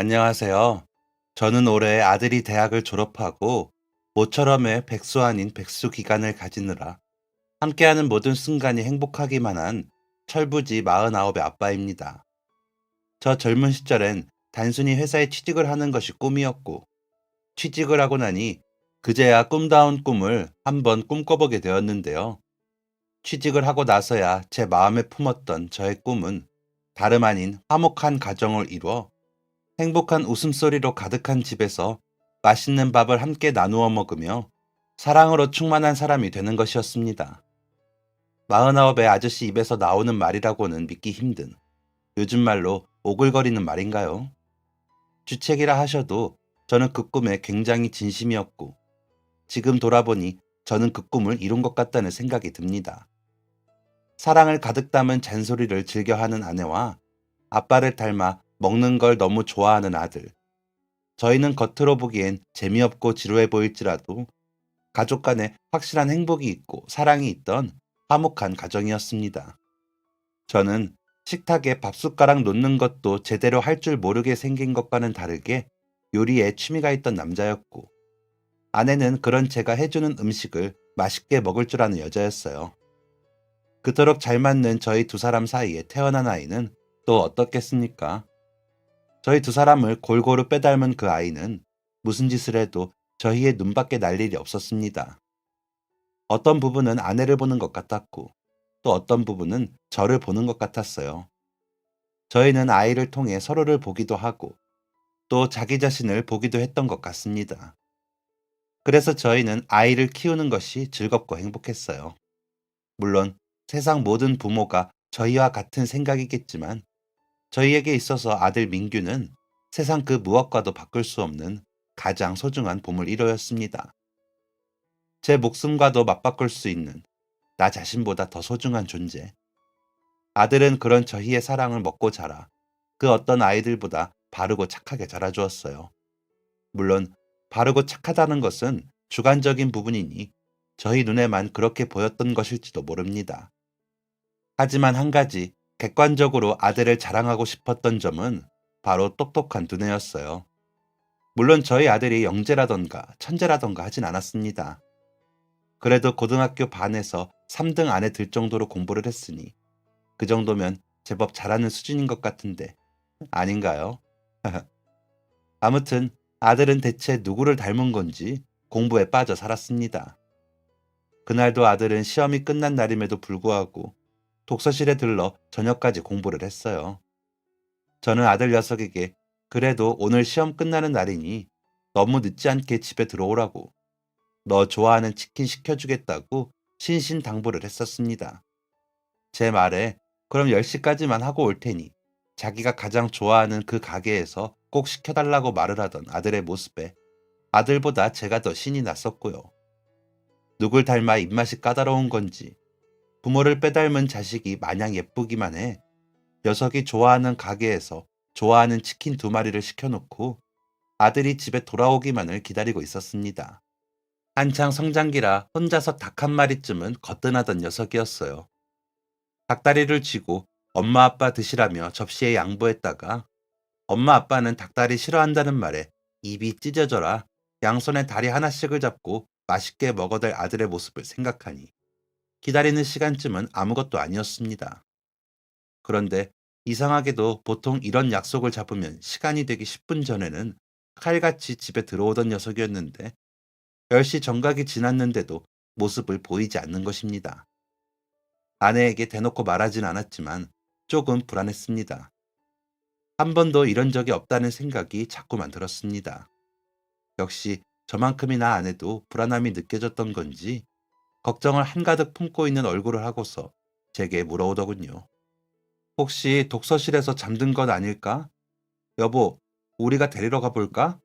안녕하세요. 저는 올해 아들이 대학을 졸업하고 모처럼의 백수 아닌 백수 기간을 가지느라 함께하는 모든 순간이 행복하기만 한 철부지 49의 아빠입니다. 저 젊은 시절엔 단순히 회사에 취직을 하는 것이 꿈이었고, 취직을 하고 나니 그제야 꿈다운 꿈을 한번 꿈꿔보게 되었는데요. 취직을 하고 나서야 제 마음에 품었던 저의 꿈은 다름 아닌 화목한 가정을 이루어 행복한 웃음소리로 가득한 집에서 맛있는 밥을 함께 나누어 먹으며 사랑으로 충만한 사람이 되는 것이었습니다. 49의 아저씨 입에서 나오는 말이라고는 믿기 힘든 요즘 말로 오글거리는 말인가요? 주책이라 하셔도 저는 그 꿈에 굉장히 진심이었고, 지금 돌아보니 저는 그 꿈을 이룬 것 같다는 생각이 듭니다. 사랑을 가득 담은 잔소리를 즐겨하는 아내와 아빠를 닮아 먹는 걸 너무 좋아하는 아들. 저희는 겉으로 보기엔 재미없고 지루해 보일지라도 가족 간에 확실한 행복이 있고 사랑이 있던 화목한 가정이었습니다. 저는 식탁에 밥숟가락 놓는 것도 제대로 할 줄 모르게 생긴 것과는 다르게 요리에 취미가 있던 남자였고, 아내는 그런 제가 해주는 음식을 맛있게 먹을 줄 아는 여자였어요. 그토록 잘 맞는 저희 두 사람 사이에 태어난 아이는 또 어떻겠습니까? 저희 두 사람을 골고루 빼닮은 그 아이는 무슨 짓을 해도 저희의 눈밖에 날 일이 없었습니다. 어떤 부분은 아내를 보는 것 같았고, 또 어떤 부분은 저를 보는 것 같았어요. 저희는 아이를 통해 서로를 보기도 하고, 또 자기 자신을 보기도 했던 것 같습니다. 그래서 저희는 아이를 키우는 것이 즐겁고 행복했어요. 물론 세상 모든 부모가 저희와 같은 생각이겠지만, 저희에게 있어서 아들 민규는 세상 그 무엇과도 바꿀 수 없는 가장 소중한 보물 1호였습니다. 제 목숨과도 맞바꿀 수 있는 나 자신보다 더 소중한 존재. 아들은 그런 저희의 사랑을 먹고 자라 그 어떤 아이들보다 바르고 착하게 자라주었어요. 물론 바르고 착하다는 것은 주관적인 부분이니 저희 눈에만 그렇게 보였던 것일지도 모릅니다. 하지만 한 가지 객관적으로 아들을 자랑하고 싶었던 점은 바로 똑똑한 두뇌였어요. 물론 저희 아들이 영재라던가 천재라던가 하진 않았습니다. 그래도 고등학교 반에서 3등 안에 들 정도로 공부를 했으니 그 정도면 제법 잘하는 수준인 것 같은데 아닌가요? 아무튼 아들은 대체 누구를 닮은 건지 공부에 빠져 살았습니다. 그날도 아들은 시험이 끝난 날임에도 불구하고 독서실에 들러 저녁까지 공부를 했어요. 저는 아들 녀석에게 그래도 오늘 시험 끝나는 날이니 너무 늦지 않게 집에 들어오라고, 너 좋아하는 치킨 시켜주겠다고 신신당부를 했었습니다. 제 말에 그럼 10시까지만 하고 올 테니 자기가 가장 좋아하는 그 가게에서 꼭 시켜달라고 말을 하던 아들의 모습에 아들보다 제가 더 신이 났었고요. 누굴 닮아 입맛이 까다로운 건지 부모를 빼닮은 자식이 마냥 예쁘기만 해 녀석이 좋아하는 가게에서 좋아하는 치킨 2마리를 시켜놓고 아들이 집에 돌아오기만을 기다리고 있었습니다. 한창 성장기라 혼자서 닭 1마리쯤은 거뜬하던 녀석이었어요. 닭다리를 쥐고 엄마 아빠 드시라며 접시에 양보했다가 엄마 아빠는 닭다리 싫어한다는 말에 입이 찢어져라 양손에 다리 하나씩을 잡고 맛있게 먹어댈 아들의 모습을 생각하니 기다리는 시간쯤은 아무것도 아니었습니다. 그런데 이상하게도 보통 이런 약속을 잡으면 시간이 되기 10분 전에는 칼같이 집에 들어오던 녀석이었는데 10시 정각이 지났는데도 모습을 보이지 않는 것입니다. 아내에게 대놓고 말하진 않았지만 조금 불안했습니다. 한 번도 이런 적이 없다는 생각이 자꾸만 들었습니다. 역시 저만큼이나 아내도 불안함이 느껴졌던 건지 걱정을 한가득 품고 있는 얼굴을 하고서 제게 물어오더군요. 혹시 독서실에서 잠든 건 아닐까? 여보, 우리가 데리러 가볼까?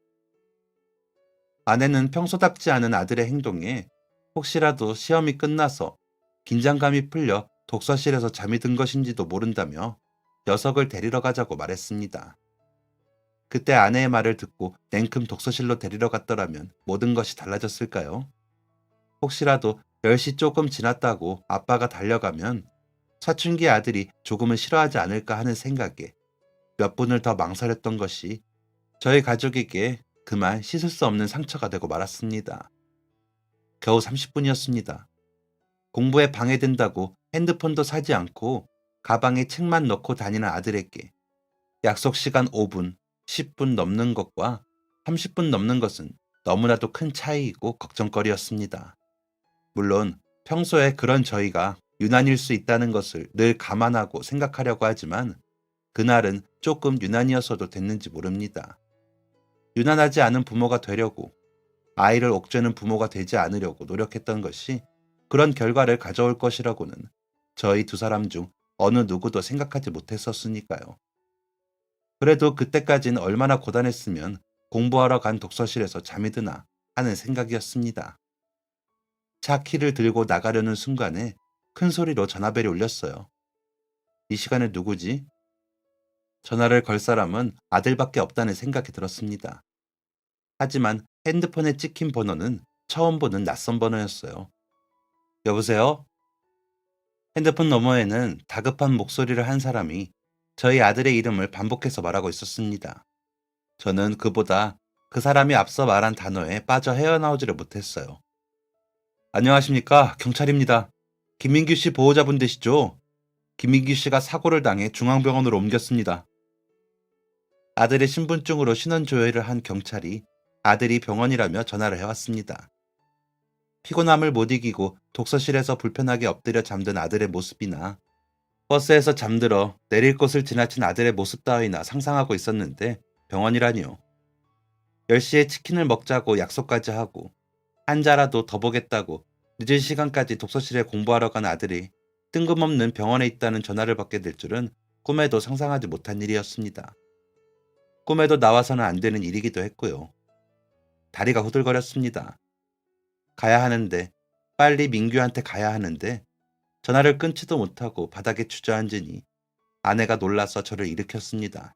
아내는 평소답지 않은 아들의 행동에 혹시라도 시험이 끝나서 긴장감이 풀려 독서실에서 잠이 든 것인지도 모른다며 녀석을 데리러 가자고 말했습니다. 그때 아내의 말을 듣고 냉큼 독서실로 데리러 갔더라면 모든 것이 달라졌을까요? 혹시라도 10시 조금 지났다고 아빠가 달려가면 사춘기 아들이 조금은 싫어하지 않을까 하는 생각에 몇 분을 더 망설였던 것이 저희 가족에게 그만 씻을 수 없는 상처가 되고 말았습니다. 겨우 30분이었습니다. 공부에 방해된다고 핸드폰도 사지 않고 가방에 책만 넣고 다니는 아들에게 약속 시간 5분, 10분 넘는 것과 30분 넘는 것은 너무나도 큰 차이이고 걱정거리였습니다. 물론 평소에 그런 저희가 유난일 수 있다는 것을 늘 감안하고 생각하려고 하지만 그날은 조금 유난이어서도 됐는지 모릅니다. 유난하지 않은 부모가 되려고 아이를 옥죄는 부모가 되지 않으려고 노력했던 것이 그런 결과를 가져올 것이라고는 저희 두 사람 중 어느 누구도 생각하지 못했었으니까요. 그래도 그때까진 얼마나 고단했으면 공부하러 간 독서실에서 잠이 드나 하는 생각이었습니다. 차 키를 들고 나가려는 순간에 큰 소리로 전화벨이 울렸어요. 이 시간에 누구지? 전화를 걸 사람은 아들밖에 없다는 생각이 들었습니다. 하지만 핸드폰에 찍힌 번호는 처음 보는 낯선 번호였어요. 여보세요? 핸드폰 너머에는 다급한 목소리를 한 사람이 저희 아들의 이름을 반복해서 말하고 있었습니다. 저는 그보다 그 사람이 앞서 말한 단어에 빠져 헤어나오지를 못했어요. 안녕하십니까? 경찰입니다. 김민규 씨 보호자분 되시죠? 김민규 씨가 사고를 당해 중앙병원으로 옮겼습니다. 아들의 신분증으로 신원 조회를 한 경찰이 아들이 병원이라며 전화를 해왔습니다. 피곤함을 못 이기고 독서실에서 불편하게 엎드려 잠든 아들의 모습이나 버스에서 잠들어 내릴 곳을 지나친 아들의 모습 따위나 상상하고 있었는데 병원이라니요. 10시에 치킨을 먹자고 약속까지 하고 한 자라도 더 보겠다고 늦은 시간까지 독서실에 공부하러 간 아들이 뜬금없는 병원에 있다는 전화를 받게 될 줄은 꿈에도 상상하지 못한 일이었습니다. 꿈에도 나와서는 안 되는 일이기도 했고요. 다리가 후들거렸습니다. 가야 하는데, 빨리 민규한테 가야 하는데 전화를 끊지도 못하고 바닥에 주저앉으니 아내가 놀라서 저를 일으켰습니다.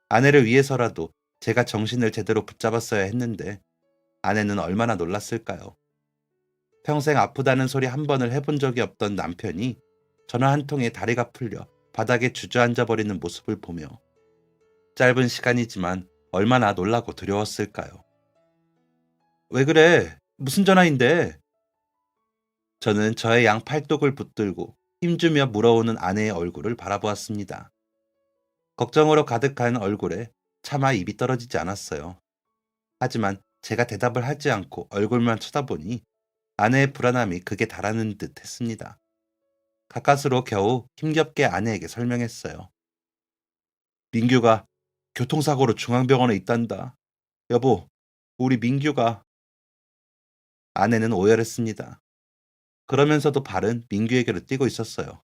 아내를 위해서라도 제가 정신을 제대로 붙잡았어야 했는데 아내는 얼마나 놀랐을까요? 평생 아프다는 소리 한 번을 해본 적이 없던 남편이 전화 한 통에 다리가 풀려 바닥에 주저앉아 버리는 모습을 보며 짧은 시간이지만 얼마나 놀라고 두려웠을까요? 왜 그래? 무슨 전화인데? 저는 저의 양 팔뚝을 붙들고 힘주며 물어오는 아내의 얼굴을 바라보았습니다. 걱정으로 가득한 얼굴에 차마 입이 떨어지지 않았어요. 하지만 제가 대답을 하지 않고 얼굴만 쳐다보니 아내의 불안함이 극에 달하는 듯 했습니다. 가까스로 겨우 힘겹게 아내에게 설명했어요. 민규가 교통사고로 중앙병원에 있단다. 여보, 우리 민규가... 아내는 오열했습니다. 그러면서도 발은 민규에게로 뛰고 있었어요.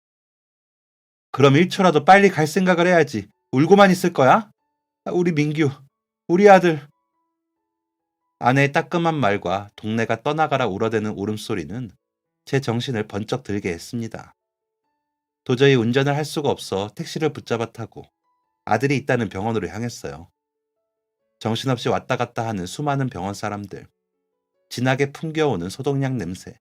그럼 1초라도 빨리 갈 생각을 해야지. 울고만 있을 거야? 우리 민규, 우리 아들. 아내의 따끔한 말과 동네가 떠나가라 울어대는 울음소리는 제 정신을 번쩍 들게 했습니다. 도저히 운전을 할 수가 없어 택시를 붙잡아 타고 아들이 있다는 병원으로 향했어요. 정신없이 왔다 갔다 하는 수많은 병원 사람들, 진하게 풍겨오는 소독약 냄새,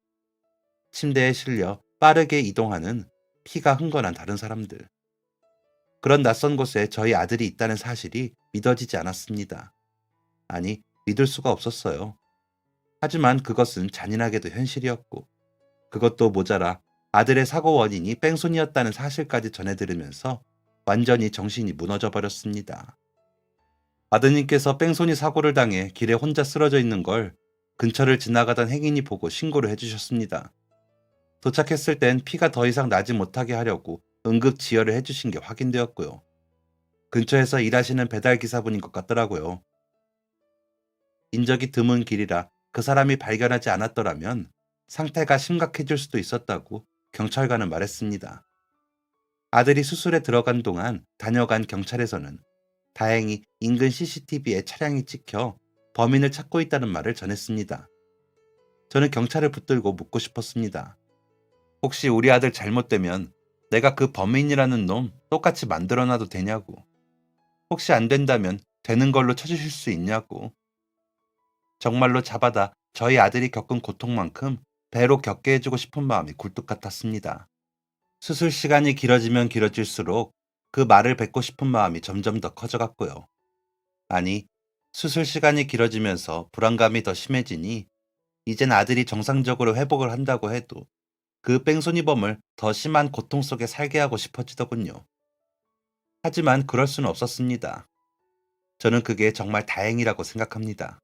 침대에 실려 빠르게 이동하는 피가 흥건한 다른 사람들. 그런 낯선 곳에 저희 아들이 있다는 사실이 믿어지지 않았습니다. 아니, 믿을 수가 없었어요. 하지만 그것은 잔인하게도 현실이었고, 그것도 모자라 아들의 사고 원인이 뺑소니였다는 사실까지 전해 들으면서 완전히 정신이 무너져 버렸습니다. 아드님께서 뺑소니 사고를 당해 길에 혼자 쓰러져 있는 걸 근처를 지나가던 행인이 보고 신고를 해주셨습니다. 도착했을 땐 피가 더 이상 나지 못하게 하려고 응급 지혈을 해주신 게 확인되었고요. 근처에서 일하시는 배달 기사분인 것 같더라고요. 인적이 드문 길이라 그 사람이 발견하지 않았더라면 상태가 심각해질 수도 있었다고 경찰관은 말했습니다. 아들이 수술에 들어간 동안 다녀간 경찰에서는 다행히 인근 CCTV에 차량이 찍혀 범인을 찾고 있다는 말을 전했습니다. 저는 경찰을 붙들고 묻고 싶었습니다. 혹시 우리 아들 잘못되면 내가 그 범인이라는 놈 똑같이 만들어놔도 되냐고. 혹시 안 된다면 되는 걸로 쳐주실 수 있냐고. 정말로 잡아다 저희 아들이 겪은 고통만큼 배로 겪게 해주고 싶은 마음이 굴뚝 같았습니다. 수술 시간이 길어지면 길어질수록 그 말을 뱉고 싶은 마음이 점점 더 커져갔고요. 아니, 수술 시간이 길어지면서 불안감이 더 심해지니 이젠 아들이 정상적으로 회복을 한다고 해도 그 뺑소니범을 더 심한 고통 속에 살게 하고 싶어지더군요. 하지만 그럴 수는 없었습니다. 저는 그게 정말 다행이라고 생각합니다.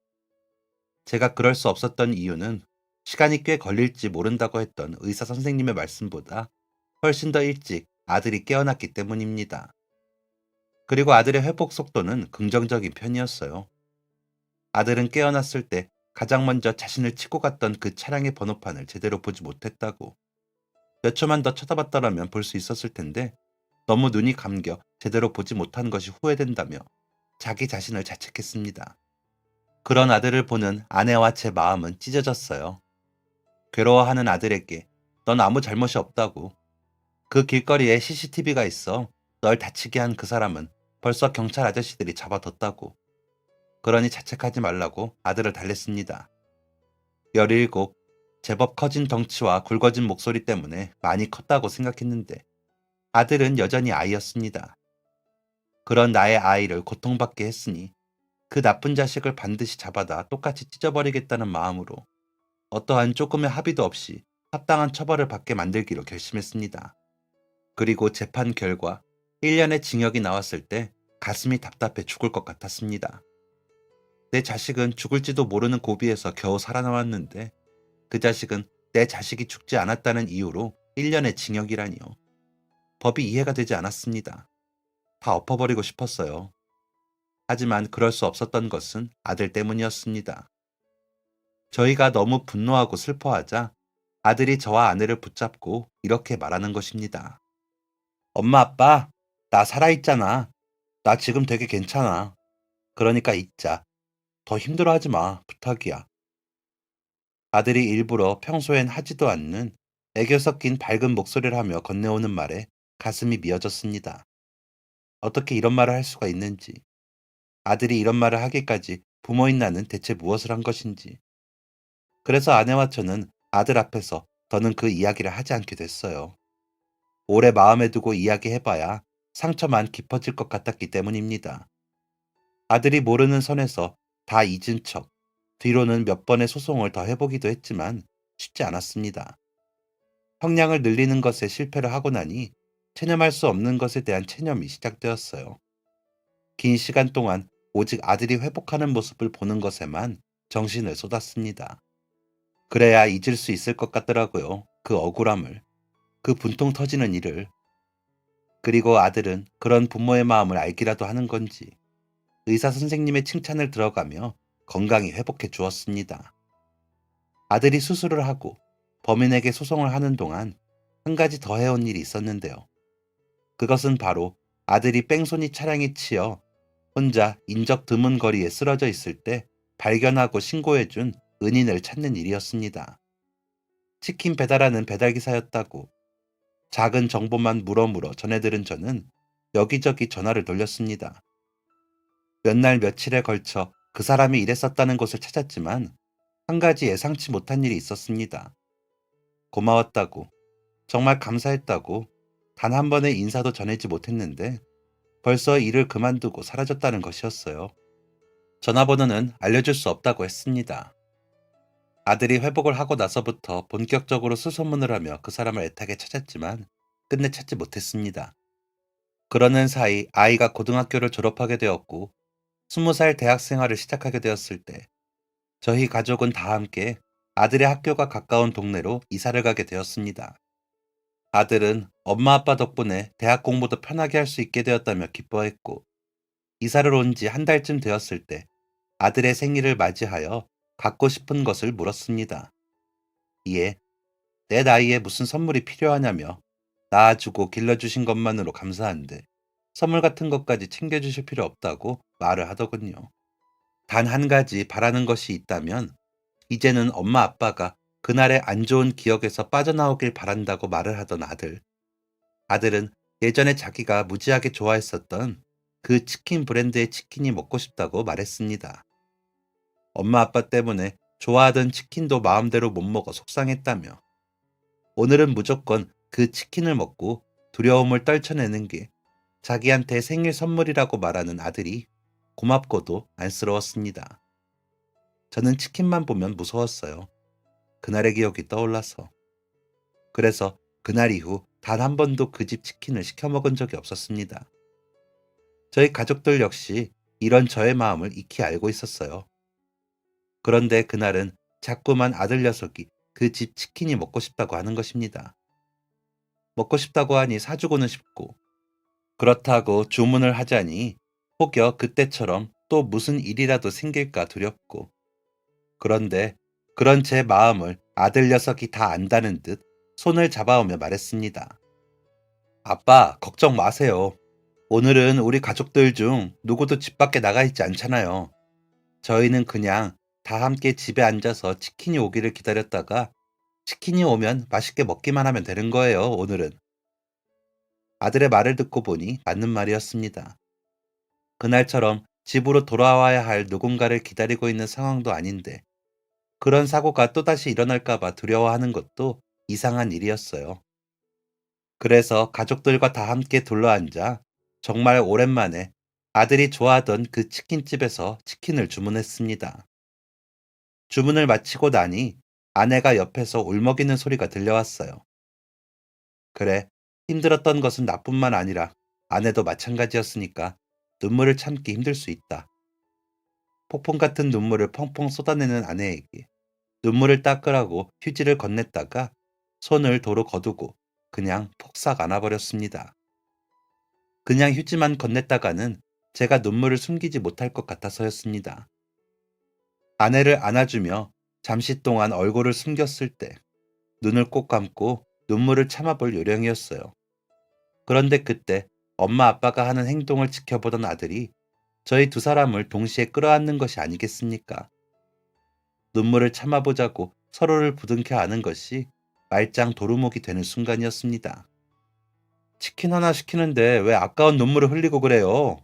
제가 그럴 수 없었던 이유는 시간이 꽤 걸릴지 모른다고 했던 의사 선생님의 말씀보다 훨씬 더 일찍 아들이 깨어났기 때문입니다. 그리고 아들의 회복 속도는 긍정적인 편이었어요. 아들은 깨어났을 때 가장 먼저 자신을 치고 갔던 그 차량의 번호판을 제대로 보지 못했다고, 몇 초만 더 쳐다봤더라면 볼 수 있었을 텐데 너무 눈이 감겨 제대로 보지 못한 것이 후회된다며 자기 자신을 자책했습니다. 그런 아들을 보는 아내와 제 마음은 찢어졌어요. 괴로워하는 아들에게 넌 아무 잘못이 없다고, 그 길거리에 CCTV가 있어 널 다치게 한 그 사람은 벌써 경찰 아저씨들이 잡아뒀다고, 그러니 자책하지 말라고 아들을 달랬습니다. 17, 제법 커진 덩치와 굵어진 목소리 때문에 많이 컸다고 생각했는데 아들은 여전히 아이였습니다. 그런 나의 아이를 고통받게 했으니 그 나쁜 자식을 반드시 잡아다 똑같이 찢어버리겠다는 마음으로 어떠한 조금의 합의도 없이 합당한 처벌을 받게 만들기로 결심했습니다. 그리고 재판 결과 1년의 징역이 나왔을 때 가슴이 답답해 죽을 것 같았습니다. 내 자식은 죽을지도 모르는 고비에서 겨우 살아남았는데 그 자식은 내 자식이 죽지 않았다는 이유로 1년의 징역이라니요. 법이 이해가 되지 않았습니다. 다 엎어버리고 싶었어요. 하지만 그럴 수 없었던 것은 아들 때문이었습니다. 저희가 너무 분노하고 슬퍼하자 아들이 저와 아내를 붙잡고 이렇게 말하는 것입니다. 엄마, 아빠, 나 살아있잖아. 나 지금 되게 괜찮아. 그러니까 잊자. 더 힘들어하지 마. 부탁이야. 아들이 일부러 평소엔 하지도 않는 애교 섞인 밝은 목소리를 하며 건네오는 말에 가슴이 미어졌습니다. 어떻게 이런 말을 할 수가 있는지, 아들이 이런 말을 하기까지 부모인 나는 대체 무엇을 한 것인지. 그래서 아내와 저는 아들 앞에서 더는 그 이야기를 하지 않게 됐어요. 오래 마음에 두고 이야기해봐야 상처만 깊어질 것 같았기 때문입니다. 아들이 모르는 선에서 다 잊은 척, 뒤로는 몇 번의 소송을 더 해보기도 했지만 쉽지 않았습니다. 형량을 늘리는 것에 실패를 하고 나니 체념할 수 없는 것에 대한 체념이 시작되었어요. 긴 시간 동안 오직 아들이 회복하는 모습을 보는 것에만 정신을 쏟았습니다. 그래야 잊을 수 있을 것 같더라고요. 그 억울함을, 그 분통 터지는 일을. 그리고 아들은 그런 부모의 마음을 알기라도 하는 건지 의사 선생님의 칭찬을 들어가며 건강히 회복해 주었습니다. 아들이 수술을 하고 범인에게 소송을 하는 동안 한 가지 더 해온 일이 있었는데요. 그것은 바로 아들이 뺑소니 차량에 치여 혼자 인적 드문 거리에 쓰러져 있을 때 발견하고 신고해준 은인을 찾는 일이었습니다. 치킨 배달하는 배달기사였다고 작은 정보만 물어물어 전해들은 저는 여기저기 전화를 돌렸습니다. 몇 날 며칠에 걸쳐 그 사람이 일했었다는 곳을 찾았지만 한 가지 예상치 못한 일이 있었습니다. 고마웠다고, 정말 감사했다고 단 한 번의 인사도 전하지 못했는데 벌써 일을 그만두고 사라졌다는 것이었어요. 전화번호는 알려줄 수 없다고 했습니다. 아들이 회복을 하고 나서부터 본격적으로 수소문을 하며 그 사람을 애타게 찾았지만 끝내 찾지 못했습니다. 그러는 사이 아이가 고등학교를 졸업하게 되었고 20살 대학 생활을 시작하게 되었을 때 저희 가족은 다 함께 아들의 학교가 가까운 동네로 이사를 가게 되었습니다. 아들은 엄마 아빠 덕분에 대학 공부도 편하게 할 수 있게 되었다며 기뻐했고 이사를 온 지 한 달쯤 되었을 때 아들의 생일을 맞이하여 갖고 싶은 것을 물었습니다. 이에 내 나이에 무슨 선물이 필요하냐며 낳아주고 길러주신 것만으로 감사한데 선물 같은 것까지 챙겨주실 필요 없다고 말을 하더군요. 단 한 가지 바라는 것이 있다면 이제는 엄마 아빠가 그날의 안 좋은 기억에서 빠져나오길 바란다고 말을 하던 아들. 아들은 예전에 자기가 무지하게 좋아했었던 그 치킨 브랜드의 치킨이 먹고 싶다고 말했습니다. 엄마 아빠 때문에 좋아하던 치킨도 마음대로 못 먹어 속상했다며 오늘은 무조건 그 치킨을 먹고 두려움을 떨쳐내는 게 자기한테 생일 선물이라고 말하는 아들이 고맙고도 안쓰러웠습니다. 저는 치킨만 보면 무서웠어요. 그날의 기억이 떠올라서. 그래서 그날 이후 단 한 번도 그 집 치킨을 시켜 먹은 적이 없었습니다. 저희 가족들 역시 이런 저의 마음을 익히 알고 있었어요. 그런데 그날은 자꾸만 아들 녀석이 그 집 치킨이 먹고 싶다고 하는 것입니다. 먹고 싶다고 하니 사주고는 싶고, 그렇다고 주문을 하자니 혹여 그때처럼 또 무슨 일이라도 생길까 두렵고, 그런데 그런 제 마음을 아들 녀석이 다 안다는 듯 손을 잡아오며 말했습니다. 아빠, 걱정 마세요. 오늘은 우리 가족들 중 누구도 집 밖에 나가 있지 않잖아요. 저희는 그냥 다 함께 집에 앉아서 치킨이 오기를 기다렸다가 치킨이 오면 맛있게 먹기만 하면 되는 거예요, 오늘은. 아들의 말을 듣고 보니 맞는 말이었습니다. 그날처럼 집으로 돌아와야 할 누군가를 기다리고 있는 상황도 아닌데 그런 사고가 또다시 일어날까봐 두려워하는 것도 이상한 일이었어요. 그래서 가족들과 다 함께 둘러앉아 정말 오랜만에 아들이 좋아하던 그 치킨집에서 치킨을 주문했습니다. 주문을 마치고 나니 아내가 옆에서 울먹이는 소리가 들려왔어요. 그래, 힘들었던 것은 나뿐만 아니라 아내도 마찬가지였으니까 눈물을 참기 힘들 수 있다. 폭풍 같은 눈물을 펑펑 쏟아내는 아내에게 눈물을 닦으라고 휴지를 건넸다가 손을 도로 거두고 그냥 폭삭 안아버렸습니다. 그냥 휴지만 건넸다가는 제가 눈물을 숨기지 못할 것 같아서였습니다. 아내를 안아주며 잠시 동안 얼굴을 숨겼을 때 눈을 꼭 감고 눈물을 참아볼 요령이었어요. 그런데 그때 엄마 아빠가 하는 행동을 지켜보던 아들이 저희 두 사람을 동시에 끌어안는 것이 아니겠습니까? 눈물을 참아보자고 서로를 부둥켜 안은 것이 말짱 도루묵이 되는 순간이었습니다. 치킨 하나 시키는데 왜 아까운 눈물을 흘리고 그래요?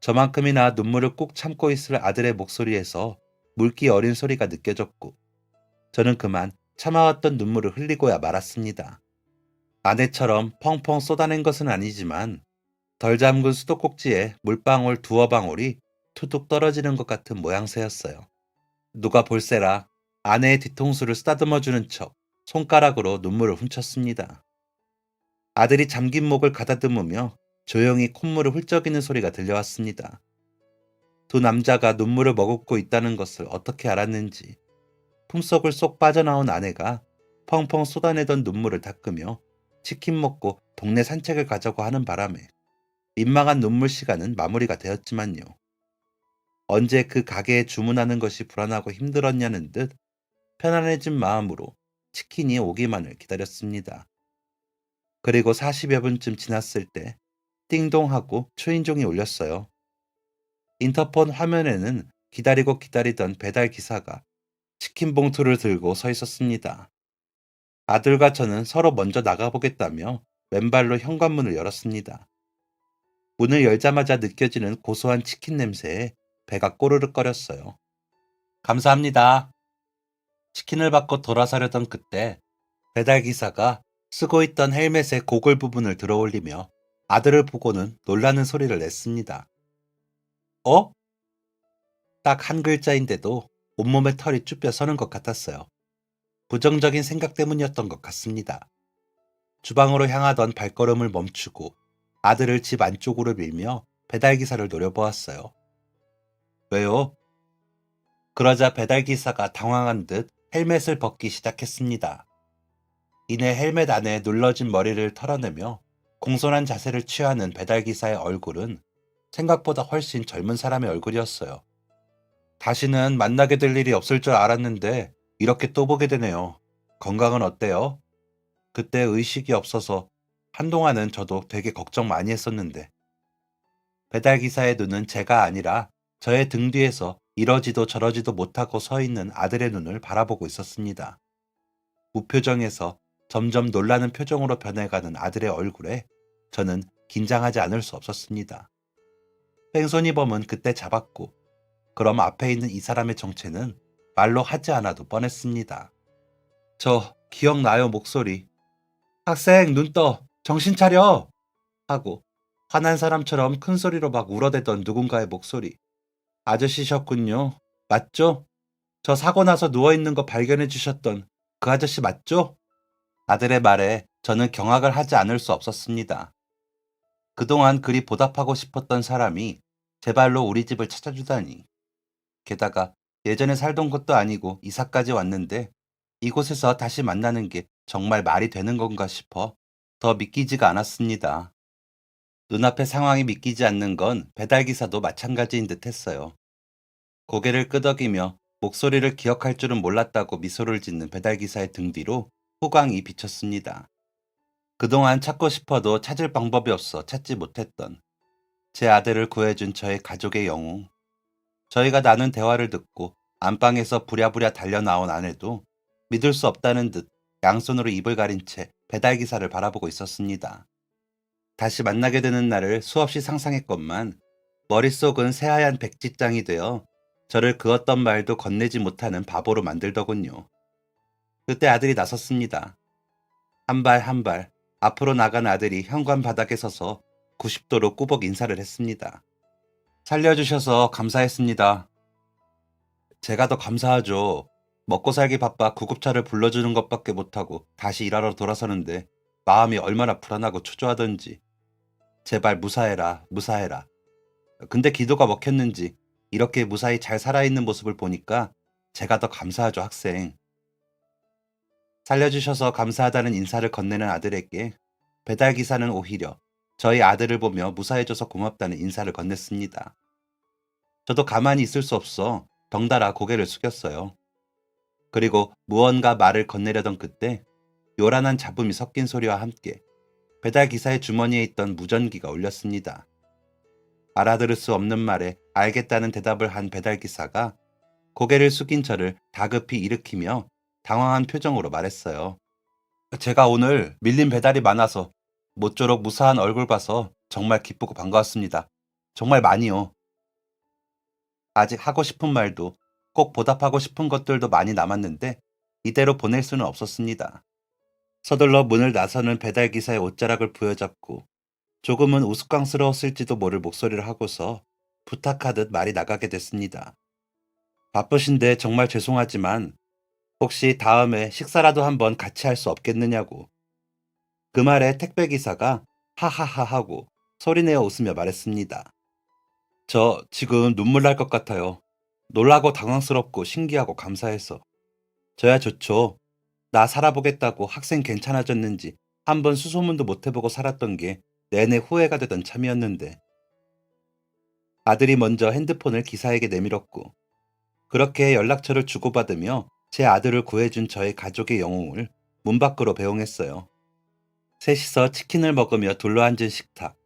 저만큼이나 눈물을 꾹 참고 있을 아들의 목소리에서 물기 어린 소리가 느껴졌고 저는 그만 참아왔던 눈물을 흘리고야 말았습니다. 아내처럼 펑펑 쏟아낸 것은 아니지만 덜 잠근 수도꼭지에 물방울 두어 방울이 투둑 떨어지는 것 같은 모양새였어요. 누가 볼세라 아내의 뒤통수를 쓰다듬어주는 척 손가락으로 눈물을 훔쳤습니다. 아들이 잠긴 목을 가다듬으며 조용히 콧물을 훌쩍이는 소리가 들려왔습니다. 두 남자가 눈물을 머금고 있다는 것을 어떻게 알았는지 품속을 쏙 빠져나온 아내가 펑펑 쏟아내던 눈물을 닦으며 치킨 먹고 동네 산책을 가자고 하는 바람에 민망한 눈물 시간은 마무리가 되었지만요. 언제 그 가게에 주문하는 것이 불안하고 힘들었냐는 듯 편안해진 마음으로 치킨이 오기만을 기다렸습니다. 그리고 40여 분쯤 지났을 때 띵동하고 초인종이 울렸어요. 인터폰 화면에는 기다리고 기다리던 배달 기사가 치킨 봉투를 들고 서 있었습니다. 아들과 저는 서로 먼저 나가보겠다며 맨발로 현관문을 열었습니다. 문을 열자마자 느껴지는 고소한 치킨 냄새에 배가 꼬르륵거렸어요. 감사합니다. 치킨을 받고 돌아서려던 그때 배달기사가 쓰고 있던 헬멧의 고글 부분을 들어올리며 아들을 보고는 놀라는 소리를 냈습니다. 어? 딱 한 글자인데도 온몸에 털이 쭈뼛 서는 것 같았어요. 부정적인 생각 때문이었던 것 같습니다. 주방으로 향하던 발걸음을 멈추고 아들을 집 안쪽으로 밀며 배달기사를 노려보았어요. 왜요? 그러자 배달기사가 당황한 듯 헬멧을 벗기 시작했습니다. 이내 헬멧 안에 눌러진 머리를 털어내며 공손한 자세를 취하는 배달기사의 얼굴은 생각보다 훨씬 젊은 사람의 얼굴이었어요. 다시는 만나게 될 일이 없을 줄 알았는데 이렇게 또 보게 되네요. 건강은 어때요? 그때 의식이 없어서 한동안은 저도 되게 걱정 많이 했었는데 배달기사의 눈은 제가 아니라 저의 등 뒤에서 이러지도 저러지도 못하고 서 있는 아들의 눈을 바라보고 있었습니다. 무표정에서 점점 놀라는 표정으로 변해가는 아들의 얼굴에 저는 긴장하지 않을 수 없었습니다. 뺑소니범은 그때 잡았고 그럼 앞에 있는 이 사람의 정체는 말로 하지 않아도 뻔했습니다. 저 기억나요 목소리. 학생 눈 떠. 정신 차려. 하고 화난 사람처럼 큰 소리로 막 울어대던 누군가의 목소리. 아저씨셨군요. 맞죠? 저 사고 나서 누워있는 거 발견해 주셨던 그 아저씨 맞죠? 아들의 말에 저는 경악을 하지 않을 수 없었습니다. 그동안 그리 보답하고 싶었던 사람이 제 발로 우리 집을 찾아주다니. 게다가 예전에 살던 곳도 아니고 이사까지 왔는데 이곳에서 다시 만나는 게 정말 말이 되는 건가 싶어 더 믿기지가 않았습니다. 눈앞의 상황이 믿기지 않는 건 배달기사도 마찬가지인 듯 했어요. 고개를 끄덕이며 목소리를 기억할 줄은 몰랐다고 미소를 짓는 배달기사의 등 뒤로 호강이 비쳤습니다. 그동안 찾고 싶어도 찾을 방법이 없어 찾지 못했던 제 아들을 구해준 저의 가족의 영웅. 저희가 나눈 대화를 듣고 안방에서 부랴부랴 달려나온 아내도 믿을 수 없다는 듯 양손으로 입을 가린 채 배달기사를 바라보고 있었습니다. 다시 만나게 되는 날을 수없이 상상했건만 머릿속은 새하얀 백지장이 되어 저를 그 어떤 말도 건네지 못하는 바보로 만들더군요. 그때 아들이 나섰습니다. 한 발 한 발 앞으로 나간 아들이 현관 바닥에 서서 90도로 꾸벅 인사를 했습니다. 살려주셔서 감사했습니다. 제가 더 감사하죠. 먹고 살기 바빠 구급차를 불러주는 것밖에 못하고 다시 일하러 돌아서는데 마음이 얼마나 불안하고 초조하던지. 제발 무사해라, 무사해라. 근데 기도가 먹혔는지 이렇게 무사히 잘 살아있는 모습을 보니까 제가 더 감사하죠, 학생. 살려주셔서 감사하다는 인사를 건네는 아들에게 배달기사는 오히려 저희 아들을 보며 무사해줘서 고맙다는 인사를 건넸습니다. 저도 가만히 있을 수 없어 덩달아 고개를 숙였어요. 그리고 무언가 말을 건네려던 그때 요란한 잡음이 섞인 소리와 함께 배달기사의 주머니에 있던 무전기가 울렸습니다. 알아들을 수 없는 말에 알겠다는 대답을 한 배달기사가 고개를 숙인 저를 다급히 일으키며 당황한 표정으로 말했어요. 제가 오늘 밀린 배달이 많아서 모쪼록 무사한 얼굴 봐서 정말 기쁘고 반가웠습니다. 정말 많이요. 아직 하고 싶은 말도 꼭 보답하고 싶은 것들도 많이 남았는데 이대로 보낼 수는 없었습니다. 서둘러 문을 나서는 배달기사의 옷자락을 부여잡고 조금은 우스꽝스러웠을지도 모를 목소리를 하고서 부탁하듯 말이 나가게 됐습니다. 바쁘신데 정말 죄송하지만 혹시 다음에 식사라도 한번 같이 할 수 없겠느냐고. 그 말에 택배기사가 하하하 하고 소리내어 웃으며 말했습니다. 저 지금 눈물 날 것 같아요. 놀라고 당황스럽고 신기하고 감사해서. 저야 좋죠. 나 살아보겠다고 학생 괜찮아졌는지 한번 수소문도 못 해보고 살았던 게 내내 후회가 되던 참이었는데. 아들이 먼저 핸드폰을 기사에게 내밀었고 그렇게 연락처를 주고받으며 제 아들을 구해준 저의 가족의 영웅을 문 밖으로 배웅했어요. 셋이서 치킨을 먹으며 둘러앉은 식탁.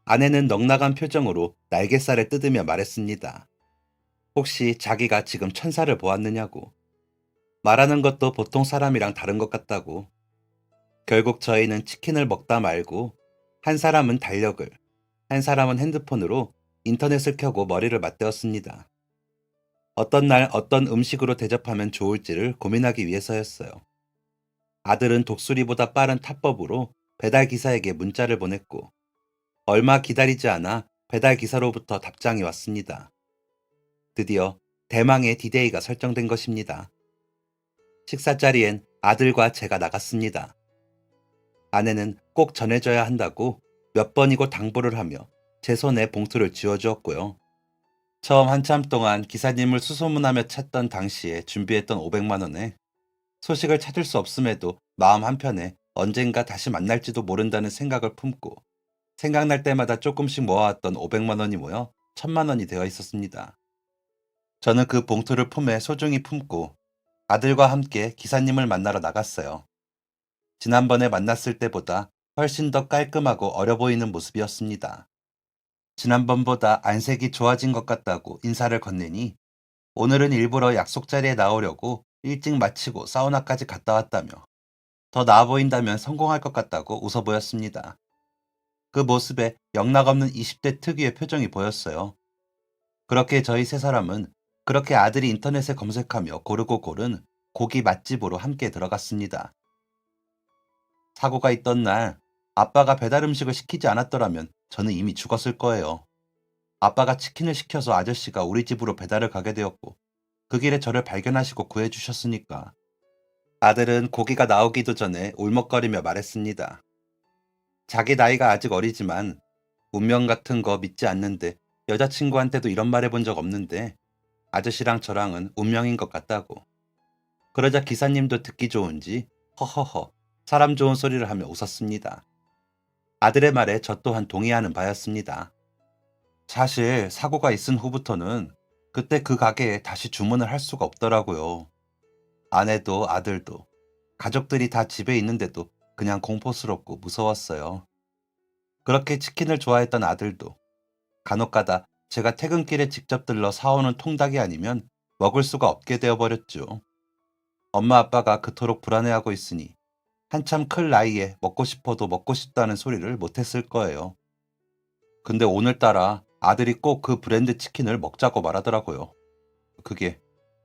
아내는 넉나간 표정으로 날갯살을 뜯으며 말했습니다. 혹시 자기가 지금 천사를 보았느냐고. 말하는 것도 보통 사람이랑 다른 것 같다고. 결국 저희는 치킨을 먹다 말고 한 사람은 달력을, 한 사람은 핸드폰으로 인터넷을 켜고 머리를 맞대었습니다. 어떤 날 어떤 음식으로 대접하면 좋을지를 고민하기 위해서였어요. 아들은 독수리보다 빠른 탑법으로 배달 기사에게 문자를 보냈고 얼마 기다리지 않아 배달 기사로부터 답장이 왔습니다. 드디어 대망의 디데이가 설정된 것입니다. 식사 자리엔 아들과 제가 나갔습니다. 아내는 꼭 전해줘야 한다고 몇 번이고 당부를 하며 제 손에 봉투를 쥐어주었고요. 처음 한참 동안 기사님을 수소문하며 찾던 당시에 준비했던 500만 원에 소식을 찾을 수 없음에도 마음 한편에 언젠가 다시 만날지도 모른다는 생각을 품고 생각날 때마다 조금씩 모아왔던 500만 원이 모여 1000만 원이 되어 있었습니다. 저는 그 봉투를 품에 소중히 품고 아들과 함께 기사님을 만나러 나갔어요. 지난번에 만났을 때보다 훨씬 더 깔끔하고 어려 보이는 모습이었습니다. 지난번보다 안색이 좋아진 것 같다고 인사를 건네니 오늘은 일부러 약속 자리에 나오려고 일찍 마치고 사우나까지 갔다 왔다며 더 나아 보인다면 성공할 것 같다고 웃어 보였습니다. 그 모습에 영락없는 20대 특유의 표정이 보였어요. 그렇게 저희 세 사람은 그렇게 아들이 인터넷에 검색하며 고르고 고른 고기 맛집으로 함께 들어갔습니다. 사고가 있던 날 아빠가 배달 음식을 시키지 않았더라면 저는 이미 죽었을 거예요. 아빠가 치킨을 시켜서 아저씨가 우리 집으로 배달을 가게 되었고, 그 길에 저를 발견하시고 구해주셨으니까. 아들은 고기가 나오기도 전에 울먹거리며 말했습니다. 자기 나이가 아직 어리지만 운명 같은 거 믿지 않는데 여자친구한테도 이런 말 해본 적 없는데 아저씨랑 저랑은 운명인 것 같다고. 그러자 기사님도 듣기 좋은지 허허허 사람 좋은 소리를 하며 웃었습니다. 아들의 말에 저 또한 동의하는 바였습니다. 사실 사고가 있은 후부터는 그때 그 가게에 다시 주문을 할 수가 없더라고요. 아내도 아들도 가족들이 다 집에 있는데도 그냥 공포스럽고 무서웠어요. 그렇게 치킨을 좋아했던 아들도 간혹가다 제가 퇴근길에 직접 들러 사오는 통닭이 아니면 먹을 수가 없게 되어버렸죠. 엄마 아빠가 그토록 불안해하고 있으니 한참 클 나이에 먹고 싶어도 먹고 싶다는 소리를 못했을 거예요. 근데 오늘따라 아들이 꼭 그 브랜드 치킨을 먹자고 말하더라고요. 그게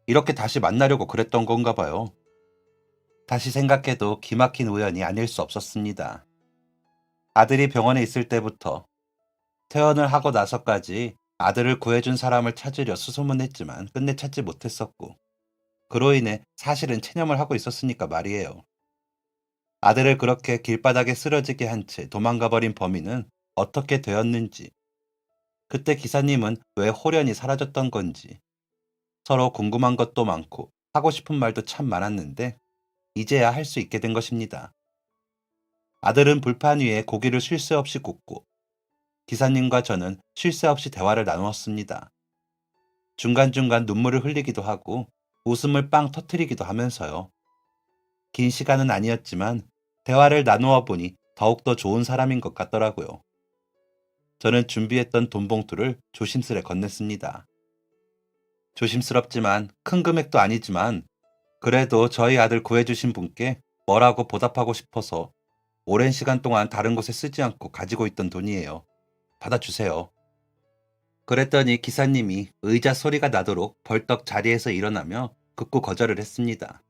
이렇게 다시 만나려고 그랬던 건가 봐요. 다시 생각해도 기막힌 우연이 아닐 수 없었습니다. 아들이 병원에 있을 때부터 퇴원을 하고 나서까지 아들을 구해준 사람을 찾으려 수소문했지만 끝내 찾지 못했었고, 그로 인해 사실은 체념을 하고 있었으니까 말이에요. 아들을 그렇게 길바닥에 쓰러지게 한 채 도망가 버린 범인은 어떻게 되었는지, 그때 기사님은 왜 홀연히 사라졌던 건지, 서로 궁금한 것도 많고 하고 싶은 말도 참 많았는데 이제야 할 수 있게 된 것입니다. 아들은 불판 위에 고기를 쉴 새 없이 굽고 기사님과 저는 쉴 새 없이 대화를 나누었습니다. 중간중간 눈물을 흘리기도 하고 웃음을 빵 터트리기도 하면서요. 긴 시간은 아니었지만 대화를 나누어 보니 더욱더 좋은 사람인 것 같더라고요. 저는 준비했던 돈 봉투를 조심스레 건넸습니다. 조심스럽지만 큰 금액도 아니지만 그래도 저희 아들 구해주신 분께 뭐라고 보답하고 싶어서 오랜 시간 동안 다른 곳에 쓰지 않고 가지고 있던 돈이에요. 받아주세요. 그랬더니 기사님이 의자 소리가 나도록 벌떡 자리에서 일어나며 극구 거절을 했습니다.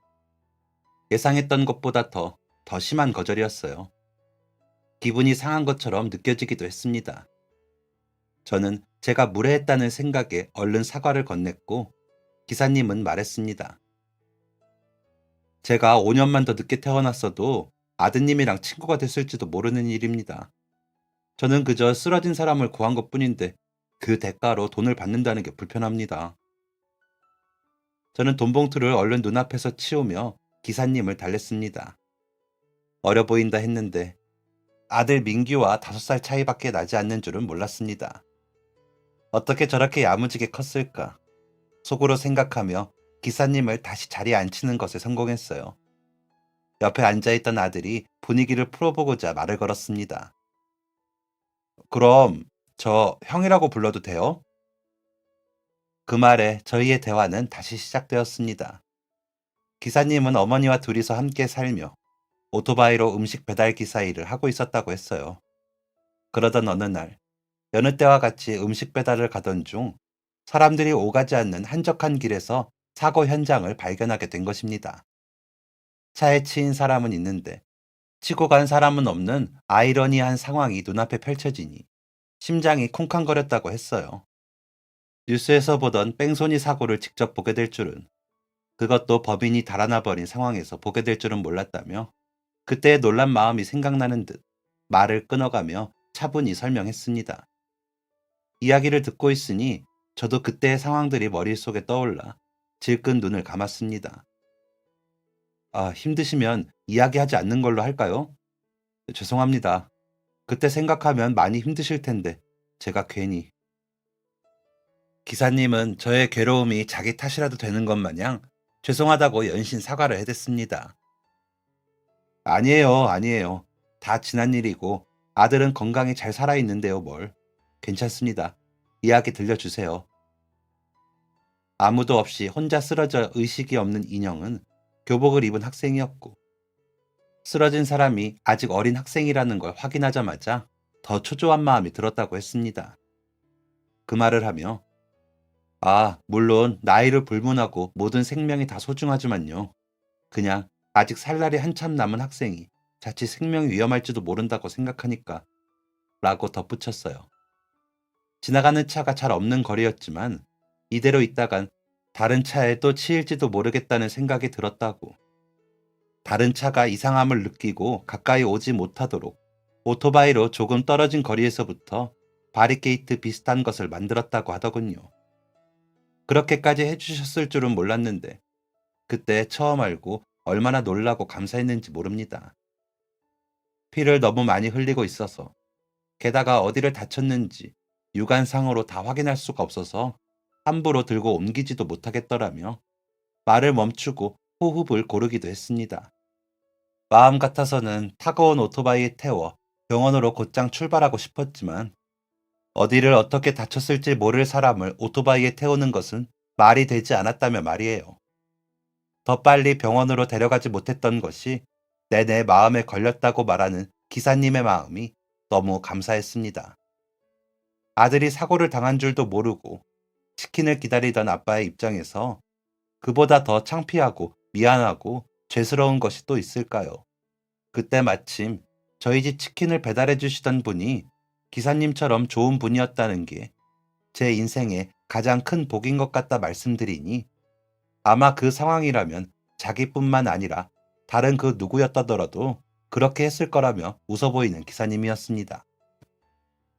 예상했던 것보다 더 심한 거절이었어요. 기분이 상한 것처럼 느껴지기도 했습니다. 저는 제가 무례했다는 생각에 얼른 사과를 건넸고 기사님은 말했습니다. 제가 5년만 더 늦게 태어났어도 아드님이랑 친구가 됐을지도 모르는 일입니다. 저는 그저 쓰러진 사람을 구한 것뿐인데 그 대가로 돈을 받는다는 게 불편합니다. 저는 돈 봉투를 얼른 눈앞에서 치우며 기사님을 달랬습니다. 어려 보인다 했는데 아들 민규와 5살 차이밖에 나지 않는 줄은 몰랐습니다. 어떻게 저렇게 야무지게 컸을까? 속으로 생각하며 기사님을 다시 자리에 앉히는 것에 성공했어요. 옆에 앉아있던 아들이 분위기를 풀어보고자 말을 걸었습니다. 그럼 저 형이라고 불러도 돼요? 그 말에 저희의 대화는 다시 시작되었습니다. 기사님은 어머니와 둘이서 함께 살며 오토바이로 음식 배달 기사 일을 하고 있었다고 했어요. 그러던 어느 날, 여느 때와 같이 음식 배달을 가던 중 사람들이 오가지 않는 한적한 길에서 사고 현장을 발견하게 된 것입니다. 차에 치인 사람은 있는데 치고 간 사람은 없는 아이러니한 상황이 눈앞에 펼쳐지니 심장이 쿵쾅거렸다고 했어요. 뉴스에서 보던 뺑소니 사고를 직접 보게 될 줄은, 그것도 법인이 달아나 버린 상황에서 보게 될 줄은 몰랐다며 그때의 놀란 마음이 생각나는 듯 말을 끊어가며 차분히 설명했습니다. 이야기를 듣고 있으니 저도 그때의 상황들이 머릿속에 떠올라 질끈 눈을 감았습니다. 힘드시면 이야기하지 않는 걸로 할까요? 죄송합니다. 그때 생각하면 많이 힘드실 텐데 제가 괜히. 기사님은 저의 괴로움이 자기 탓이라도 되는 것 마냥 죄송하다고 연신 사과를 해댔습니다. 아니에요, 아니에요. 다 지난 일이고 아들은 건강히 잘 살아있는데요, 뭘. 괜찮습니다. 이야기 들려주세요. 아무도 없이 혼자 쓰러져 의식이 없는 인형은 교복을 입은 학생이었고, 쓰러진 사람이 아직 어린 학생이라는 걸 확인하자마자 더 초조한 마음이 들었다고 했습니다. 그 말을 하며, 물론 나이를 불문하고 모든 생명이 다 소중하지만요. 그냥 아직 살 날이 한참 남은 학생이 자칫 생명이 위험할지도 모른다고 생각하니까 라고 덧붙였어요. 지나가는 차가 잘 없는 거리였지만 이대로 있다간 다른 차에 또 치일지도 모르겠다는 생각이 들었다고. 다른 차가 이상함을 느끼고 가까이 오지 못하도록 오토바이로 조금 떨어진 거리에서부터 바리케이트 비슷한 것을 만들었다고 하더군요. 그렇게까지 해주셨을 줄은 몰랐는데 그때 처음 알고 얼마나 놀라고 감사했는지 모릅니다. 피를 너무 많이 흘리고 있어서 게다가 어디를 다쳤는지 육안상으로 다 확인할 수가 없어서 함부로 들고 옮기지도 못하겠더라며 말을 멈추고 호흡을 고르기도 했습니다. 마음 같아서는 타고 온 오토바이에 태워 병원으로 곧장 출발하고 싶었지만 어디를 어떻게 다쳤을지 모를 사람을 오토바이에 태우는 것은 말이 되지 않았다며 말이에요. 더 빨리 병원으로 데려가지 못했던 것이 내내 마음에 걸렸다고 말하는 기사님의 마음이 너무 감사했습니다. 아들이 사고를 당한 줄도 모르고 치킨을 기다리던 아빠의 입장에서 그보다 더 창피하고 미안하고 죄스러운 것이 또 있을까요? 그때 마침 저희 집 치킨을 배달해 주시던 분이 기사님처럼 좋은 분이었다는 게 제 인생의 가장 큰 복인 것 같다 말씀드리니 아마 그 상황이라면 자기뿐만 아니라 다른 그 누구였다더라도 그렇게 했을 거라며 웃어 보이는 기사님이었습니다.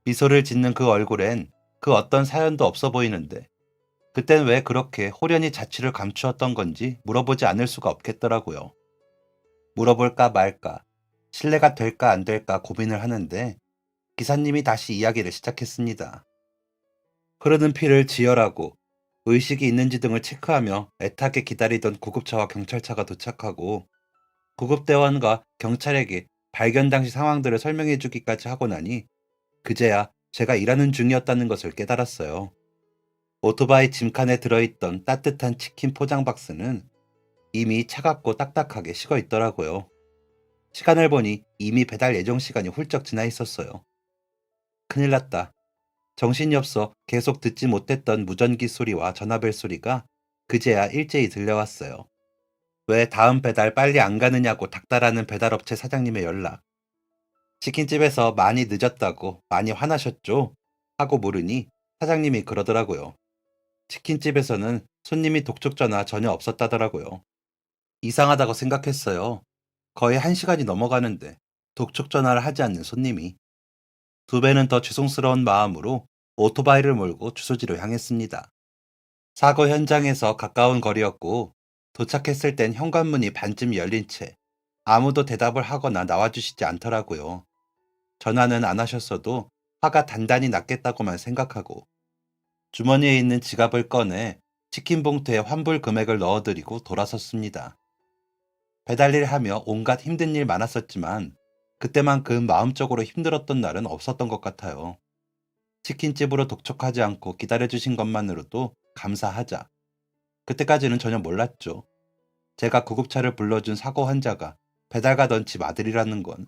미소를 짓는 그 얼굴엔 그 어떤 사연도 없어 보이는데 그땐 왜 그렇게 호련히 자취를 감추었던 건지 물어보지 않을 수가 없겠더라고요. 물어볼까 말까, 신뢰가 될까 안 될까 고민을 하는데 기사님이 다시 이야기를 시작했습니다. 흐르는 피를 지혈하고 의식이 있는지 등을 체크하며 애타게 기다리던 구급차와 경찰차가 도착하고 구급대원과 경찰에게 발견 당시 상황들을 설명해 주기까지 하고 나니 그제야 제가 일하는 중이었다는 것을 깨달았어요. 오토바이 짐칸에 들어있던 따뜻한 치킨 포장 박스는 이미 차갑고 딱딱하게 식어 있더라고요. 시간을 보니 이미 배달 예정 시간이 훌쩍 지나 있었어요. 큰일 났다. 정신이 없어 계속 듣지 못했던 무전기 소리와 전화벨 소리가 그제야 일제히 들려왔어요. 왜 다음 배달 빨리 안 가느냐고 닥달하는 배달업체 사장님의 연락. 치킨집에서 많이 늦었다고 많이 화나셨죠? 하고 물으니 사장님이 그러더라고요. 치킨집에서는 손님이 독촉 전화 전혀 없었다더라고요. 이상하다고 생각했어요. 거의 1시간이 넘어가는데 독촉 전화를 하지 않는 손님이. 두 배는 더 죄송스러운 마음으로 오토바이를 몰고 주소지로 향했습니다. 사고 현장에서 가까운 거리였고 도착했을 땐 현관문이 반쯤 열린 채 아무도 대답을 하거나 나와주시지 않더라고요. 전화는 안 하셨어도 화가 단단히 났겠다고만 생각하고 주머니에 있는 지갑을 꺼내 치킨 봉투에 환불 금액을 넣어드리고 돌아섰습니다. 배달일 하며 온갖 힘든 일 많았었지만 그때만큼 마음적으로 힘들었던 날은 없었던 것 같아요. 치킨집으로 독촉하지 않고 기다려주신 것만으로도 감사하자. 그때까지는 전혀 몰랐죠. 제가 구급차를 불러준 사고 환자가 배달 가던 집 아들이라는 건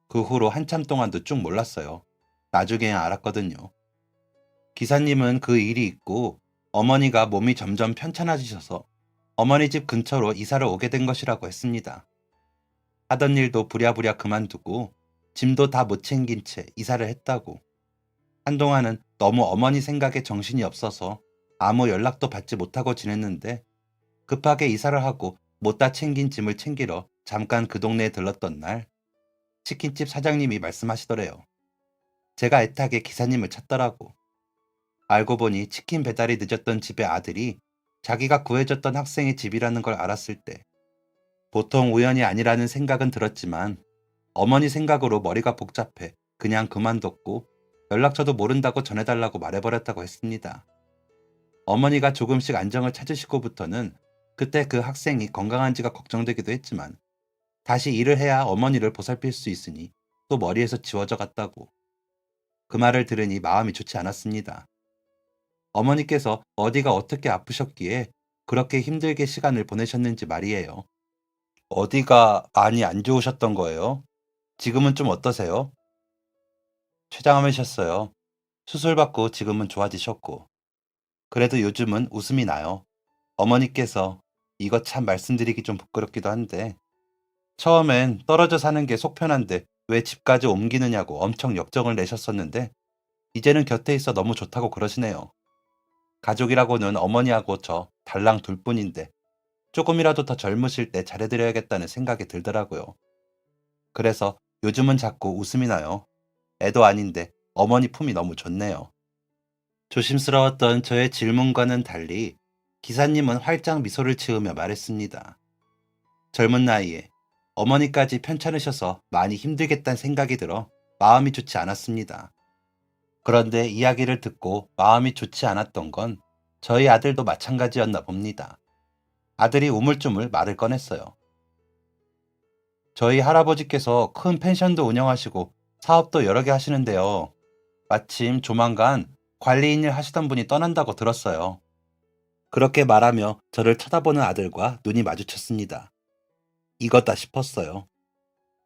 그 후로 한참 동안도 쭉 몰랐어요. 나중에야 알았거든요. 기사님은 그 일이 있고 어머니가 몸이 점점 편찮아지셔서 어머니 집 근처로 이사를 오게 된 것이라고 했습니다. 하던 일도 부랴부랴 그만두고 짐도 다 못 챙긴 채 이사를 했다고. 한동안은 너무 어머니 생각에 정신이 없어서 아무 연락도 받지 못하고 지냈는데 급하게 이사를 하고 못다 챙긴 짐을 챙기러 잠깐 그 동네에 들렀던 날 치킨집 사장님이 말씀하시더래요. 제가 애타게 기사님을 찾더라고. 알고 보니 치킨 배달이 늦었던 집의 아들이 자기가 구해줬던 학생의 집이라는 걸 알았을 때 보통 우연이 아니라는 생각은 들었지만 어머니 생각으로 머리가 복잡해 그냥 그만뒀고 연락처도 모른다고 전해달라고 말해버렸다고 했습니다. 어머니가 조금씩 안정을 찾으시고부터는 그때 그 학생이 건강한지가 걱정되기도 했지만 다시 일을 해야 어머니를 보살필 수 있으니 또 머리에서 지워져 갔다고. 그 말을 들으니 마음이 좋지 않았습니다. 어머니께서 어디가 어떻게 아프셨기에 그렇게 힘들게 시간을 보내셨는지 말이에요. 어디가 많이 안 좋으셨던 거예요? 지금은 좀 어떠세요? 췌장암이셨어요. 수술받고 지금은 좋아지셨고. 그래도 요즘은 웃음이 나요. 어머니께서 이거 참 말씀드리기 좀 부끄럽기도 한데 처음엔 떨어져 사는 게 속 편한데 왜 집까지 옮기느냐고 엄청 역정을 내셨었는데 이제는 곁에 있어 너무 좋다고 그러시네요. 가족이라고는 어머니하고 저 달랑 둘뿐인데 조금이라도 더 젊으실 때 잘해드려야겠다는 생각이 들더라고요. 그래서 요즘은 자꾸 웃음이 나요. 애도 아닌데 어머니 품이 너무 좋네요. 조심스러웠던 저의 질문과는 달리 기사님은 활짝 미소를 지으며 말했습니다. 젊은 나이에 어머니까지 편찮으셔서 많이 힘들겠다는 생각이 들어 마음이 좋지 않았습니다. 그런데 이야기를 듣고 마음이 좋지 않았던 건 저희 아들도 마찬가지였나 봅니다. 아들이 우물쭈물 말을 꺼냈어요. 저희 할아버지께서 큰 펜션도 운영하시고 사업도 여러 개 하시는데요. 마침 조만간 관리인 일 하시던 분이 떠난다고 들었어요. 그렇게 말하며 저를 쳐다보는 아들과 눈이 마주쳤습니다. 이거다 싶었어요.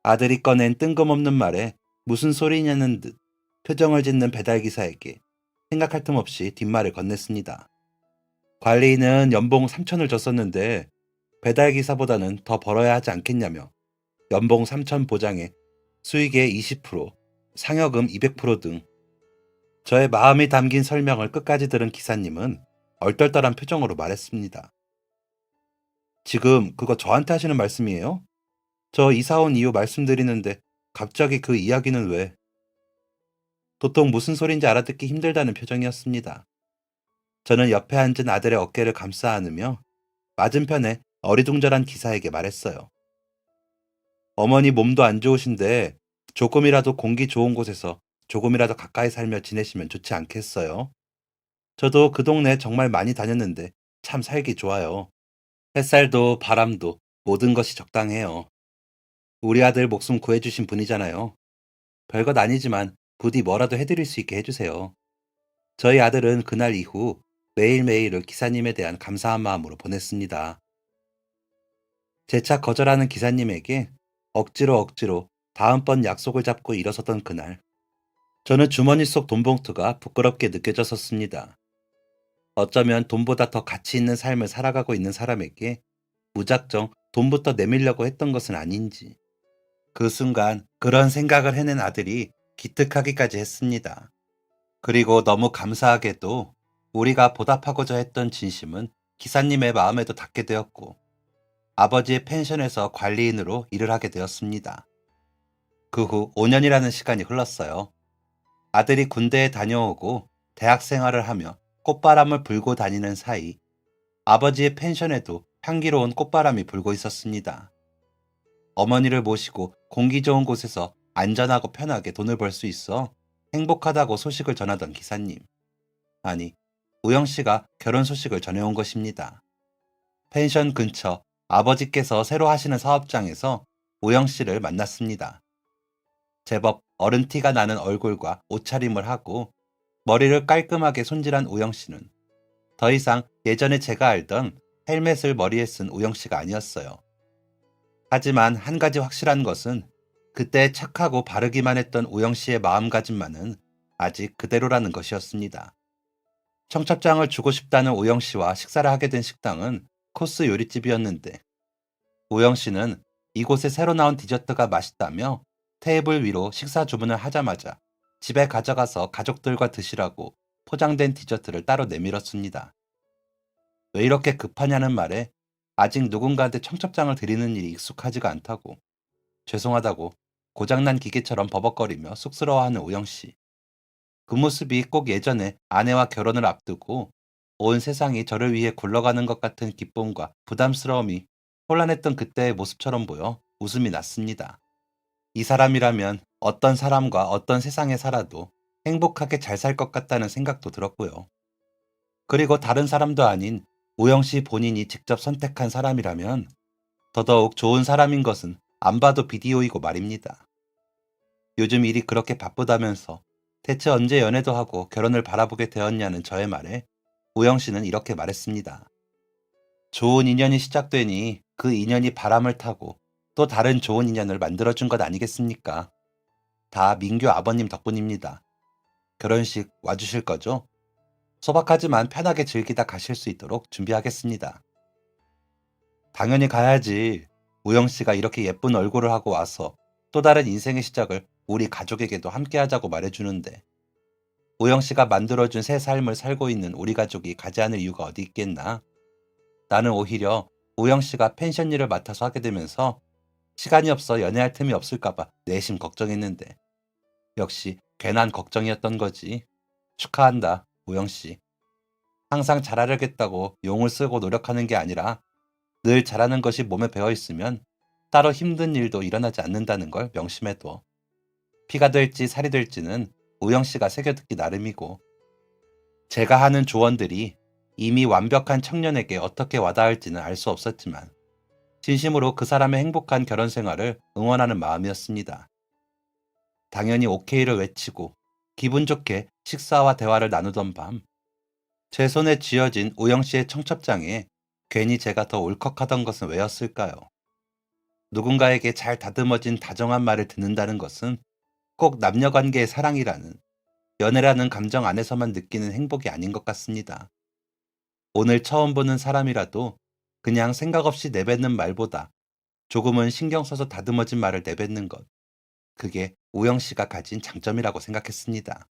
아들이 꺼낸 뜬금없는 말에 무슨 소리냐는 듯 표정을 짓는 배달기사에게 생각할 틈 없이 뒷말을 건넸습니다. 관리인은 연봉 3천을 줬었는데 배달기사보다는 더 벌어야 하지 않겠냐며 연봉 3천 보장에 수익의 20%, 상여금 200%등 저의 마음이 담긴 설명을 끝까지 들은 기사님은 얼떨떨한 표정으로 말했습니다. 지금 그거 저한테 하시는 말씀이에요? 저 이사 온 이유 말씀드리는데 갑자기 그 이야기는 왜? 도통 무슨 소린지 알아듣기 힘들다는 표정이었습니다. 저는 옆에 앉은 아들의 어깨를 감싸 안으며 맞은편에 어리둥절한 기사에게 말했어요. 어머니 몸도 안 좋으신데 조금이라도 공기 좋은 곳에서 조금이라도 가까이 살며 지내시면 좋지 않겠어요? 저도 그 동네 정말 많이 다녔는데 참 살기 좋아요. 햇살도 바람도 모든 것이 적당해요. 우리 아들 목숨 구해주신 분이잖아요. 별것 아니지만 부디 뭐라도 해드릴 수 있게 해주세요. 저희 아들은 그날 이후 매일매일을 기사님에 대한 감사한 마음으로 보냈습니다. 제 차 거절하는 기사님에게 억지로 다음번 약속을 잡고 일어서던 그날, 저는 주머니 속 돈봉투가 부끄럽게 느껴졌었습니다. 어쩌면 돈보다 더 가치 있는 삶을 살아가고 있는 사람에게 무작정 돈부터 내밀려고 했던 것은 아닌지. 그 순간 그런 생각을 해낸 아들이 기특하기까지 했습니다. 그리고 너무 감사하게도 우리가 보답하고자 했던 진심은 기사님의 마음에도 닿게 되었고 아버지의 펜션에서 관리인으로 일을 하게 되었습니다. 그 후 5년이라는 시간이 흘렀어요. 아들이 군대에 다녀오고 대학 생활을 하며 꽃바람을 불고 다니는 사이 아버지의 펜션에도 향기로운 꽃바람이 불고 있었습니다. 어머니를 모시고 공기 좋은 곳에서 안전하고 편하게 돈을 벌 수 있어 행복하다고 소식을 전하던 기사님. 아니, 우영 씨가 결혼 소식을 전해온 것입니다. 펜션 근처 아버지께서 새로 하시는 사업장에서 우영 씨를 만났습니다. 제법 어른 티가 나는 얼굴과 옷차림을 하고 머리를 깔끔하게 손질한 우영 씨는 더 이상 예전에 제가 알던 헬멧을 머리에 쓴 우영 씨가 아니었어요. 하지만 한 가지 확실한 것은 그때 착하고 바르기만 했던 우영 씨의 마음가짐만은 아직 그대로라는 것이었습니다. 청첩장을 주고 싶다는 우영 씨와 식사를 하게 된 식당은 코스 요리집이었는데 우영 씨는 이곳에 새로 나온 디저트가 맛있다며 테이블 위로 식사 주문을 하자마자 집에 가져가서 가족들과 드시라고 포장된 디저트를 따로 내밀었습니다. 왜 이렇게 급하냐는 말에 아직 누군가한테 청첩장을 드리는 일이 익숙하지가 않다고 죄송하다고 고장난 기계처럼 버벅거리며 쑥스러워하는 우영 씨. 그 모습이 꼭 예전에 아내와 결혼을 앞두고 온 세상이 저를 위해 굴러가는 것 같은 기쁨과 부담스러움이 혼란했던 그때의 모습처럼 보여 웃음이 났습니다. 이 사람이라면 어떤 사람과 어떤 세상에 살아도 행복하게 잘 살 것 같다는 생각도 들었고요. 그리고 다른 사람도 아닌 우영 씨 본인이 직접 선택한 사람이라면 더더욱 좋은 사람인 것은 안 봐도 비디오이고 말입니다. 요즘 일이 그렇게 바쁘다면서 대체 언제 연애도 하고 결혼을 바라보게 되었냐는 저의 말에 우영 씨는 이렇게 말했습니다. 좋은 인연이 시작되니 그 인연이 바람을 타고 또 다른 좋은 인연을 만들어준 것 아니겠습니까? 다 민규 아버님 덕분입니다. 결혼식 와주실 거죠? 소박하지만 편하게 즐기다 가실 수 있도록 준비하겠습니다. 당연히 가야지. 우영 씨가 이렇게 예쁜 얼굴을 하고 와서 또 다른 인생의 시작을 우리 가족에게도 함께 하자고 말해주는데 우영 씨가 만들어준 새 삶을 살고 있는 우리 가족이 가지 않을 이유가 어디 있겠나? 나는 오히려 우영 씨가 펜션 일을 맡아서 하게 되면서 시간이 없어 연애할 틈이 없을까봐 내심 걱정했는데 역시 괜한 걱정이었던 거지. 축하한다, 우영 씨. 항상 잘하려겠다고 용을 쓰고 노력하는 게 아니라 늘 잘하는 것이 몸에 배어 있으면 따로 힘든 일도 일어나지 않는다는 걸 명심해둬. 피가 될지 살이 될지는 우영 씨가 새겨듣기 나름이고 제가 하는 조언들이 이미 완벽한 청년에게 어떻게 와닿을지는 알 수 없었지만 진심으로 그 사람의 행복한 결혼 생활을 응원하는 마음이었습니다. 당연히 오케이를 외치고 기분 좋게 식사와 대화를 나누던 밤, 제 손에 쥐어진 우영 씨의 청첩장에 괜히 제가 더 울컥하던 것은 왜였을까요? 누군가에게 잘 다듬어진 다정한 말을 듣는다는 것은 꼭 남녀관계의 사랑이라는, 연애라는 감정 안에서만 느끼는 행복이 아닌 것 같습니다. 오늘 처음 보는 사람이라도 그냥 생각 없이 내뱉는 말보다 조금은 신경 써서 다듬어진 말을 내뱉는 것, 그게 우영 씨가 가진 장점이라고 생각했습니다.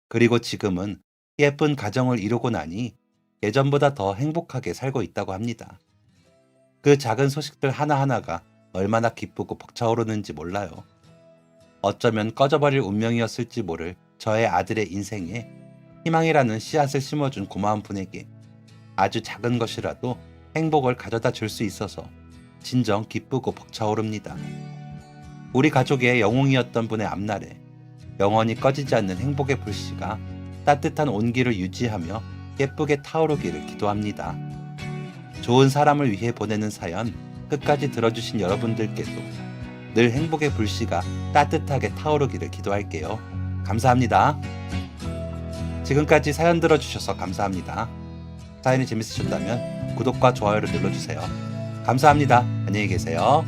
그리고 지금은 예쁜 가정을 이루고 나니 예전보다 더 행복하게 살고 있다고 합니다. 그 작은 소식들 하나하나가 얼마나 기쁘고 벅차오르는지 몰라요. 어쩌면 꺼져버릴 운명이었을지 모를 저의 아들의 인생에 희망이라는 씨앗을 심어준 고마운 분에게 아주 작은 것이라도 행복을 가져다 줄 수 있어서 진정 기쁘고 벅차오릅니다. 우리 가족의 영웅이었던 분의 앞날에 영원히 꺼지지 않는 행복의 불씨가 따뜻한 온기를 유지하며 예쁘게 타오르기를 기도합니다. 좋은 사람을 위해 보내는 사연 끝까지 들어주신 여러분들께도 늘 행복의 불씨가 따뜻하게 타오르기를 기도할게요. 감사합니다. 지금까지 사연 들어주셔서 감사합니다. 사연이 재밌으셨다면 구독과 좋아요를 눌러주세요. 감사합니다. 안녕히 계세요.